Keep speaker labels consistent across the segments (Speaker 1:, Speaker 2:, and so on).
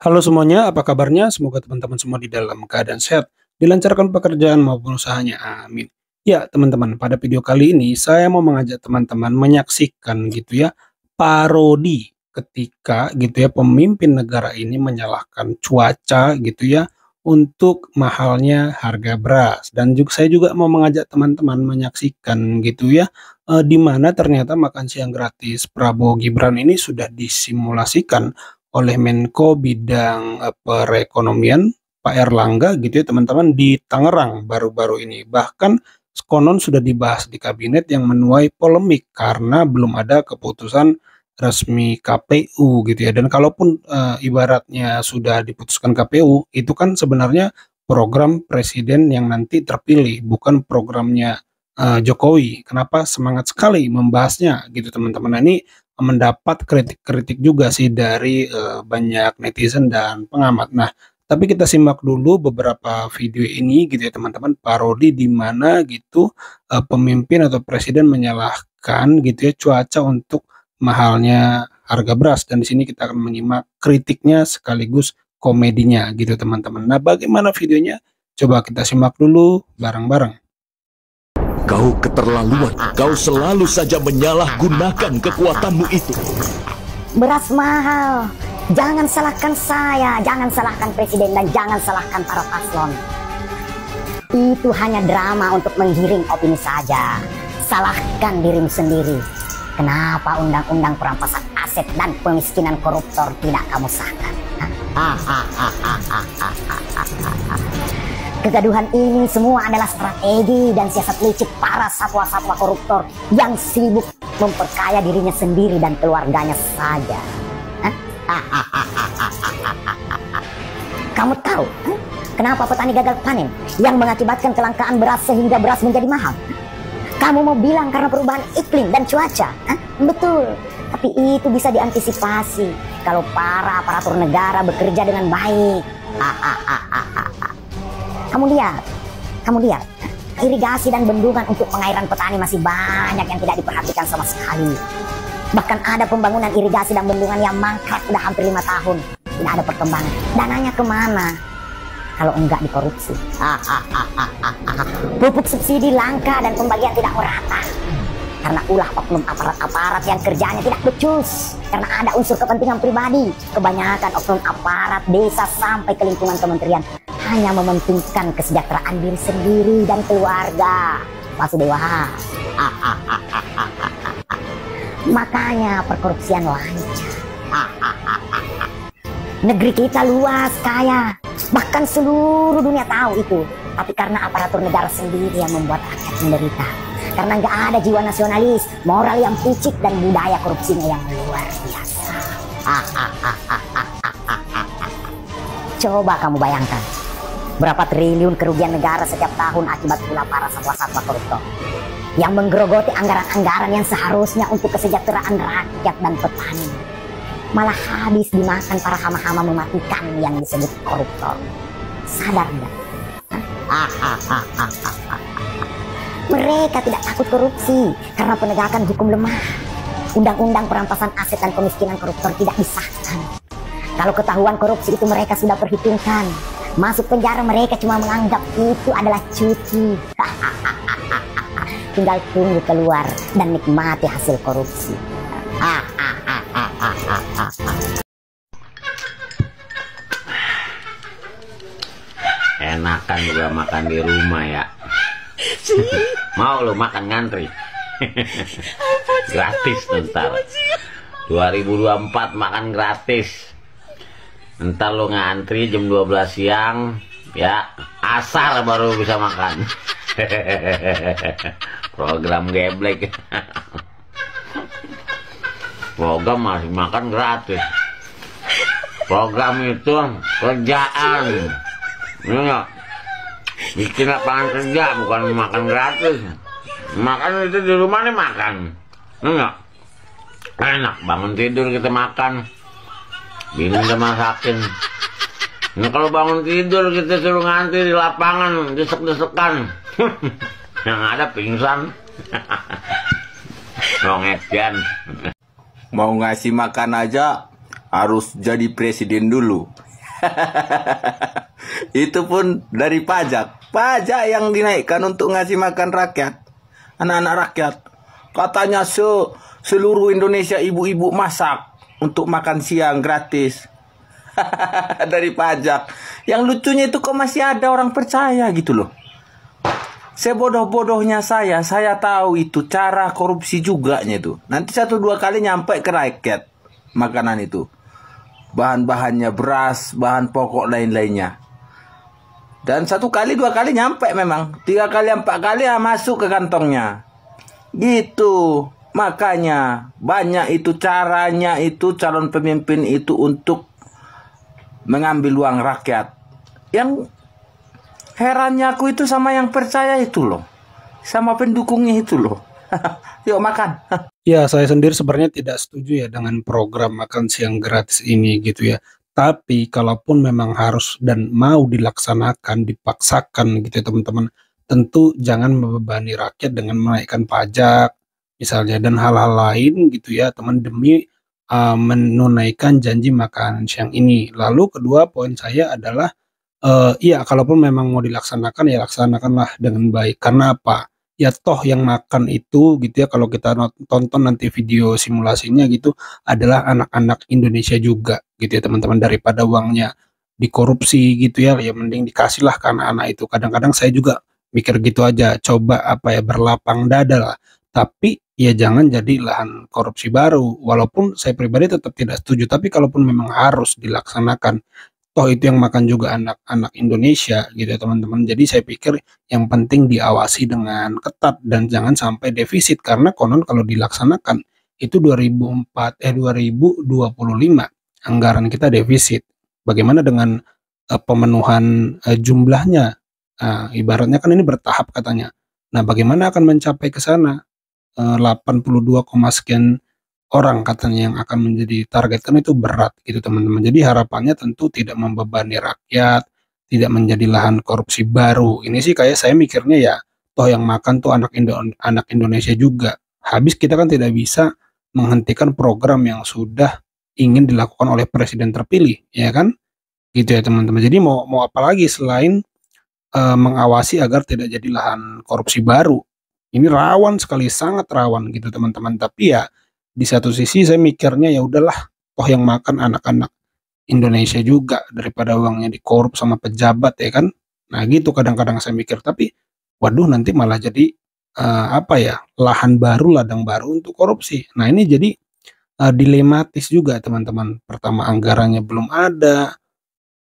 Speaker 1: Halo semuanya, apa kabarnya? Semoga teman-teman semua di dalam keadaan sehat, dilancarkan pekerjaan maupun usahanya. Amin. Ya, teman-teman, pada video kali ini saya mau mengajak teman-teman menyaksikan gitu ya, parodi ketika gitu ya pemimpin negara ini menyalahkan cuaca gitu ya untuk mahalnya harga beras. Dan juga saya juga mau mengajak teman-teman menyaksikan gitu ya di mana ternyata makan siang gratis Prabowo Gibran ini sudah disimulasikan oleh Menko Bidang, Perekonomian, Pak Erlangga gitu ya teman-teman di Tangerang baru-baru ini. Bahkan konon sudah dibahas di kabinet yang menuai polemik karena belum ada keputusan resmi KPU gitu ya. Dan kalaupun, ibaratnya sudah diputuskan KPU, itu kan sebenarnya program presiden yang nanti terpilih, bukan programnya, Jokowi. Kenapa semangat sekali membahasnya gitu teman-teman. Nah ini mendapat kritik-kritik juga sih dari, banyak netizen dan pengamat. Nah, tapi kita simak dulu beberapa video ini gitu ya teman-teman, parodi di mana gitu, pemimpin atau presiden menyalahkan gitu ya cuaca untuk mahalnya harga beras dan di sini kita akan menyimak kritiknya sekaligus komedinya gitu teman-teman. Nah, bagaimana videonya? Coba kita simak dulu bareng-bareng.
Speaker 2: Kau keterlaluan, kau selalu saja menyalahgunakan kekuatanmu itu.
Speaker 3: Beras mahal. Jangan salahkan saya, jangan salahkan presiden, dan jangan salahkan para paslon. Itu hanya drama untuk menggiring opini saja. Salahkan dirimu sendiri. Kenapa undang-undang perampasan aset dan pemiskinan koruptor tidak kamu sahkan? Kegaduhan ini semua adalah strategi dan siasat licik para satwa-satwa koruptor yang sibuk memperkaya dirinya sendiri dan keluarganya saja. Kamu tahu kenapa petani gagal panen yang mengakibatkan kelangkaan beras sehingga beras menjadi mahal? Kamu mau bilang karena perubahan iklim dan cuaca? Betul, tapi itu bisa diantisipasi kalau para aparatur negara bekerja dengan baik. Kamu lihat, irigasi dan bendungan untuk pengairan petani masih banyak yang tidak diperhatikan sama sekali. Bahkan ada pembangunan irigasi dan bendungan yang mangkrak sudah hampir 5 tahun. Tidak ada perkembangan. Dananya kemana? Kalau enggak dikorupsi. Pupuk subsidi langka dan pembagian tidak merata. Karena ulah oknum aparat-aparat yang kerjanya tidak becus. Karena ada unsur kepentingan pribadi. Kebanyakan oknum aparat desa sampai ke lingkungan kementerian hanya mementingkan kesejahteraan diri sendiri dan keluarga. Wasudewa. Makanya perkorupsian lancar. Negeri kita luas, kaya. Bahkan seluruh dunia tahu itu. Tapi karena aparatur negara sendiri yang membuat rakyat menderita. Karena nggak ada jiwa nasionalis, moral yang picik, dan budaya korupsinya yang luar biasa. Coba kamu bayangkan, berapa triliun kerugian negara setiap tahun akibat pula para satwa-satwa koruptor yang menggerogoti anggaran-anggaran yang seharusnya untuk kesejahteraan rakyat dan petani. Malah habis dimakan para hama-hama mematikan yang disebut koruptor. Sadar nggak? Mereka tidak takut korupsi karena penegakan hukum lemah. Undang-undang perampasan aset dan pemiskinan koruptor tidak disahkan. Kalau ketahuan korupsi itu mereka sudah perhitungkan. Masuk penjara mereka cuma menganggap itu adalah cuti. Tinggal tunggu keluar dan nikmati hasil korupsi.
Speaker 4: Enakan juga makan di rumah ya. Mau lo makan ngantri? Gratis ntar 2024 makan gratis. Ntar lo ngantri jam 12 siang ya, asar baru bisa makan. Program geblek. Program masih makan gratis. Program itu kerjaan. Ya, bikin lapangan kerja, bukan makan gratis. Makan itu di rumah nih makan. Enggak. Enak bangun tidur kita makan. Bingung udah masakin. Nah kalau bangun tidur kita suruh ngantri di lapangan, desek-desekan. Yang ada pingsan. Longekan.
Speaker 5: Mau ngasih makan aja harus jadi presiden dulu. Itu pun dari pajak. Pajak yang dinaikkan untuk ngasih makan rakyat, anak-anak rakyat. Katanya seluruh Indonesia ibu-ibu masak untuk makan siang gratis. Dari pajak. Yang lucunya itu kok masih ada orang percaya gitu loh. Sebodoh-bodohnya saya tahu itu cara korupsi juga itu. Nanti 1-2 kali nyampe ke rakyat makanan itu. Bahan-bahannya beras, bahan pokok lain-lainnya. Dan 1 kali 2 kali nyampe memang. 3 kali 4 kali ya masuk ke kantongnya. Gitu. Makanya banyak itu caranya itu calon pemimpin itu untuk mengambil uang rakyat. Yang herannya aku itu sama yang percaya itu loh. Sama pendukungnya itu loh. Yuk makan.
Speaker 1: Ya, saya sendiri sebenarnya tidak setuju ya dengan program makan siang gratis ini gitu ya. Tapi kalaupun memang harus dan mau dilaksanakan, dipaksakan gitu ya teman-teman, tentu jangan membebani rakyat dengan menaikkan pajak misalnya dan hal-hal lain gitu ya teman, demi menunaikan janji makan siang ini. Lalu kedua poin saya adalah iya, kalaupun memang mau dilaksanakan ya laksanakanlah dengan baik. Karena apa? Ya toh yang makan itu gitu ya, kalau kita tonton nanti video simulasinya gitu, adalah anak-anak Indonesia juga gitu ya teman-teman, daripada uangnya dikorupsi gitu ya, ya mending dikasihlah ke anak-anak itu. Kadang-kadang saya juga mikir gitu aja, coba apa ya, berlapang dada lah. Tapi ya jangan jadi lahan korupsi baru. Walaupun saya pribadi tetap tidak setuju, tapi kalaupun memang harus dilaksanakan, toh itu yang makan juga anak-anak Indonesia gitu ya teman-teman. Jadi saya pikir yang penting diawasi dengan ketat dan jangan sampai defisit, karena konon kalau dilaksanakan itu 2025 anggaran kita defisit. Bagaimana dengan pemenuhan jumlahnya? Ibaratnya kan ini bertahap katanya. Nah, bagaimana akan mencapai ke sana? 82, sekian orang katanya yang akan menjadi target, kan itu berat gitu teman-teman. Jadi harapannya tentu tidak membebani rakyat, tidak menjadi lahan korupsi baru. Ini sih kayak saya mikirnya ya, toh yang makan tuh anak Indonesia juga. Habis kita kan tidak bisa menghentikan program yang sudah ingin dilakukan oleh presiden terpilih, ya kan? Gitu ya teman-teman. Jadi mau apa lagi selain mengawasi agar tidak jadi lahan korupsi baru. Ini rawan sekali, sangat rawan gitu teman-teman. Tapi ya di satu sisi saya mikirnya ya udahlah, toh yang makan anak-anak Indonesia juga, daripada uangnya dikorup sama pejabat ya kan. Nah gitu kadang-kadang saya mikir, tapi waduh nanti malah jadi apa ya, lahan baru, ladang baru untuk korupsi. Nah ini jadi dilematis juga teman-teman. Pertama anggarannya belum ada,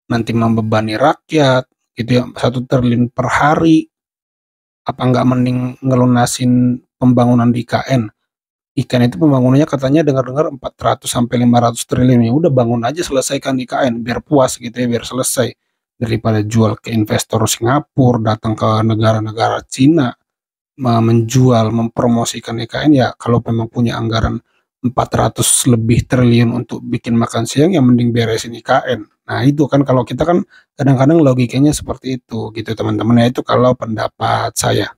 Speaker 1: nanti membebani rakyat gitu ya, 1 triliun per hari. Apa nggak mending ngelunasin pembangunan di IKN? IKN itu pembangunannya katanya dengar-dengar 400 sampai 500 triliun. Ya udah bangun aja, selesaikan IKN biar puas gitu ya, biar selesai. Daripada jual ke investor Singapura, datang ke negara-negara Cina, menjual, mempromosikan IKN. Ya kalau memang punya anggaran 400 lebih triliun untuk bikin makan siang, yang mending beresin IKN. Nah itu kan, kalau kita kan kadang-kadang logikanya seperti itu gitu teman-teman. Ya itu kalau pendapat saya.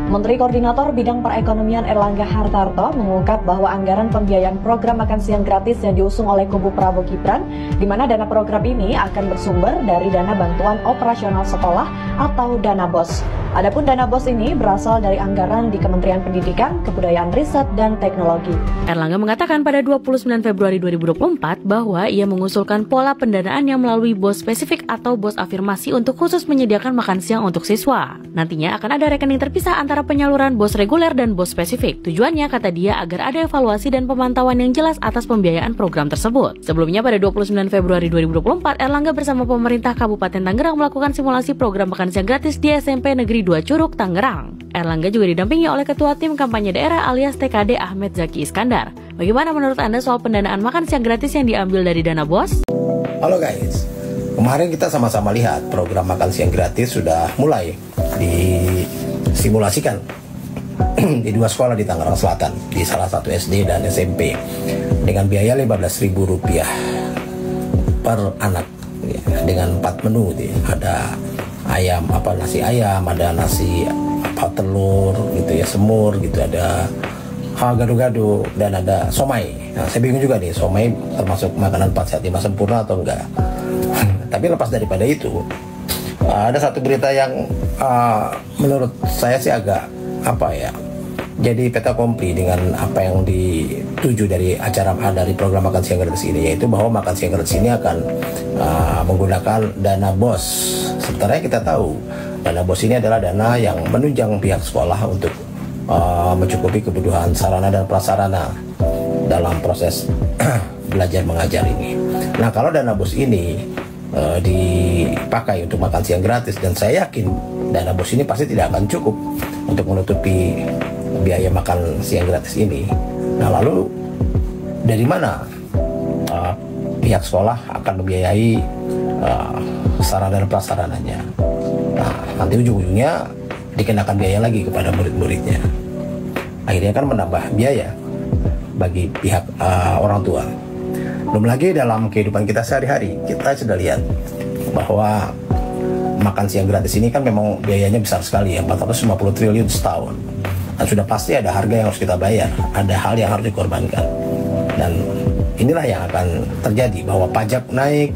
Speaker 6: Menteri Koordinator Bidang Perekonomian Erlangga Hartarto mengungkap bahwa anggaran pembiayaan program makan siang gratis yang diusung oleh kubu Prabowo Gibran, di mana dana program ini akan bersumber dari dana bantuan operasional sekolah atau dana BOS. Adapun dana BOS ini berasal dari anggaran di Kementerian Pendidikan, Kebudayaan, Riset, dan Teknologi.
Speaker 7: Erlangga mengatakan pada 29 Februari 2024 bahwa ia mengusulkan pola pendanaan yang melalui BOS spesifik atau BOS afirmasi untuk khusus menyediakan makan siang untuk siswa. Nantinya akan ada rekening terpisah antara penyaluran BOS reguler dan BOS spesifik. Tujuannya, kata dia, agar ada evaluasi dan pemantauan yang jelas atas pembiayaan program tersebut. Sebelumnya pada 29 Februari 2024, Erlangga bersama pemerintah Kabupaten Tangerang melakukan simulasi program makan siang gratis di SMP Negeri 2 Curug, Tangerang. Erlangga juga didampingi oleh Ketua Tim Kampanye Daerah alias TKD Ahmed Zaki Iskandar. Bagaimana menurut Anda soal pendanaan makan siang gratis yang diambil dari dana BOS?
Speaker 5: Halo guys, kemarin kita sama-sama lihat program makan siang gratis sudah mulai disimulasikan di 2 sekolah di Tangerang Selatan, di salah satu SD dan SMP, dengan biaya Rp15.000 per anak ya, dengan 4 menu ya. Ada ayam, nasi ayam, ada nasi telur gitu ya, semur gitu, ada gado-gado, dan ada somai.
Speaker 8: Nah, saya bingung juga nih, somai termasuk makanan 4 sehat 5 sempurna atau enggak. Tapi lepas daripada itu, ada satu berita yang menurut saya sih agak jadi peta kompli dengan apa yang dituju dari dari program makan siang gratis ini, yaitu bahwa makan siang gratis ini akan menggunakan dana BOS. Sebenarnya kita tahu dana BOS ini adalah dana yang menunjang pihak sekolah untuk mencukupi kebutuhan sarana dan prasarana dalam proses belajar mengajar ini. Nah, kalau dana BOS ini dipakai untuk makan siang gratis, dan saya yakin dana BOS ini pasti tidak akan cukup untuk menutupi biaya makan siang gratis ini. Nah, lalu dari mana pihak sekolah akan membiayai sarana dan prasarananya? Nah, nanti ujung-ujungnya dikenakan biaya lagi kepada murid-muridnya. Akhirnya kan menambah biaya bagi pihak orang tua. Belum lagi dalam kehidupan kita sehari-hari, kita sudah lihat bahwa makan siang gratis ini kan memang biayanya besar sekali ya, 450 triliun setahun. Dan sudah pasti ada harga yang harus kita bayar, ada hal yang harus dikorbankan. Dan inilah yang akan terjadi, bahwa pajak naik,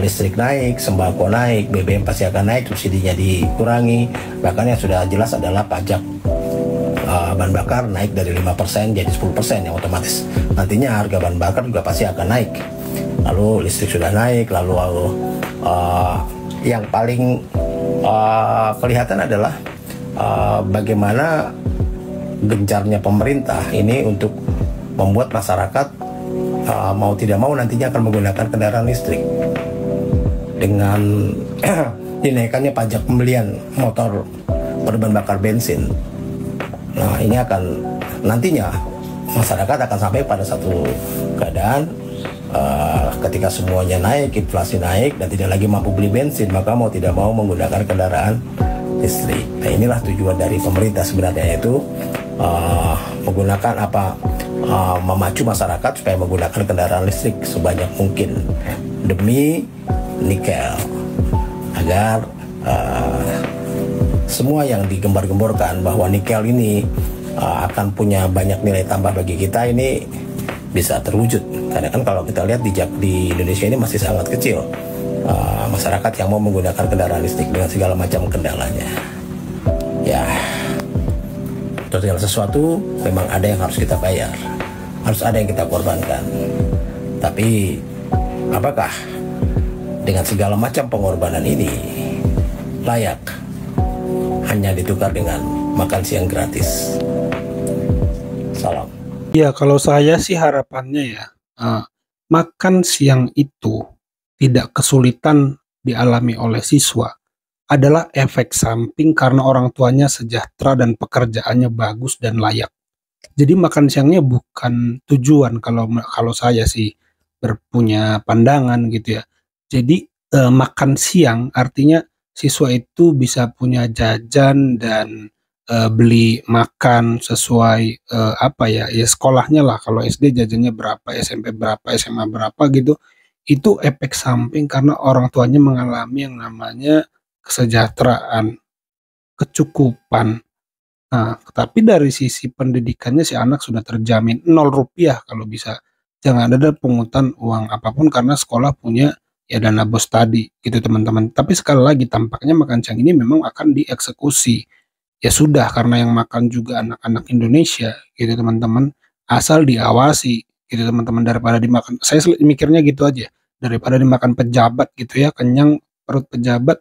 Speaker 8: listrik naik, sembako naik, BBM pasti akan naik, subsidinya dikurangi. Bahkan yang sudah jelas adalah pajak bahan bakar naik dari 5% jadi 10%, yang otomatis nantinya harga bahan bakar juga pasti akan naik. Lalu listrik sudah naik, lalu yang paling kelihatan adalah bagaimana gencarnya pemerintah ini untuk membuat masyarakat mau tidak mau nantinya akan menggunakan kendaraan listrik dengan dinaikannya pajak pembelian motor berbahan bakar bensin. Nah, ini akan nantinya masyarakat akan sampai pada satu keadaan ketika semuanya naik, inflasi naik, dan tidak lagi mampu beli bensin, maka mau tidak mau menggunakan kendaraan listrik. Nah, inilah tujuan dari pemerintah sebenarnya, yaitu menggunakan memacu masyarakat supaya menggunakan kendaraan listrik sebanyak mungkin demi nikel, agar semua yang digembar-gemborkan bahwa nikel ini akan punya banyak nilai tambah bagi kita ini bisa terwujud. Karena kan kalau kita lihat di Indonesia ini masih sangat kecil masyarakat yang mau menggunakan kendaraan listrik dengan segala macam kendalanya. Ya, untuk segala sesuatu memang ada yang harus kita bayar, harus ada yang kita korbankan. Tapi apakah dengan segala macam pengorbanan ini layak hanya ditukar dengan makan siang gratis? Salam.
Speaker 1: Ya, kalau saya sih harapannya ya, makan siang itu tidak kesulitan dialami oleh siswa, adalah efek samping karena orang tuanya sejahtera dan pekerjaannya bagus dan layak. Jadi makan siangnya bukan tujuan, kalau saya sih berpunya pandangan gitu ya. Jadi makan siang artinya siswa itu bisa punya jajan dan beli makan sesuai ya sekolahnya lah. Kalau SD jajannya berapa, SMP berapa, SMA berapa gitu. Itu efek samping karena orang tuanya mengalami yang namanya kesejahteraan, kecukupan. Nah, tapi dari sisi pendidikannya si anak sudah terjamin 0 rupiah kalau bisa. Jangan ada pungutan uang apapun karena sekolah punya ya dana BOS tadi gitu teman-teman. Tapi sekali lagi tampaknya makan siang ini memang akan dieksekusi. Ya sudah, karena yang makan juga anak-anak Indonesia gitu teman-teman, asal diawasi gitu teman-teman, daripada dimakan, saya mikirnya gitu aja, daripada dimakan pejabat gitu ya, kenyang perut pejabat,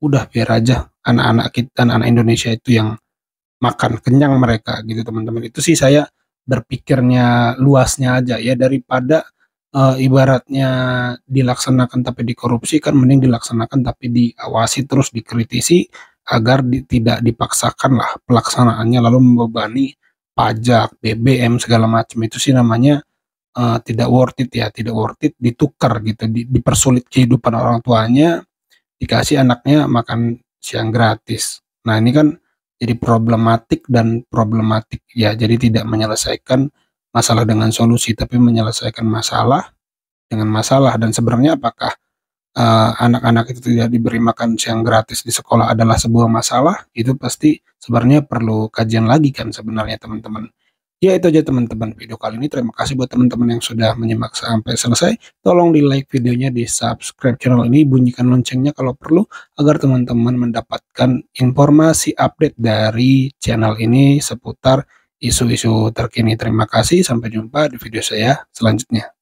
Speaker 1: udah biar aja anak-anak kita, anak-anak Indonesia itu yang makan kenyang mereka gitu teman-teman. Itu sih saya berpikirnya luasnya aja ya, daripada ibaratnya dilaksanakan tapi dikorupsi, kan mending dilaksanakan tapi diawasi terus dikritisi agar tidak dipaksakan lah pelaksanaannya lalu membebani pajak, BBM segala macam. Itu sih namanya tidak worth it ya, tidak worth it ditukar gitu, dipersulit kehidupan orang tuanya, dikasih anaknya makan siang gratis. Nah, ini kan jadi problematik ya, jadi tidak menyelesaikan masalah dengan solusi, tapi menyelesaikan masalah dengan masalah. Dan sebenarnya apakah anak-anak itu tidak diberi makan siang gratis di sekolah adalah sebuah masalah? Itu pasti sebenarnya perlu kajian lagi kan sebenarnya teman-teman. Ya itu aja teman-teman video kali ini. Terima kasih buat teman-teman yang sudah menyimak sampai selesai. Tolong di like videonya, di subscribe channel ini, bunyikan loncengnya kalau perlu agar teman-teman mendapatkan informasi update dari channel ini seputar isu-isu terkini. Terima kasih, sampai jumpa di video saya selanjutnya.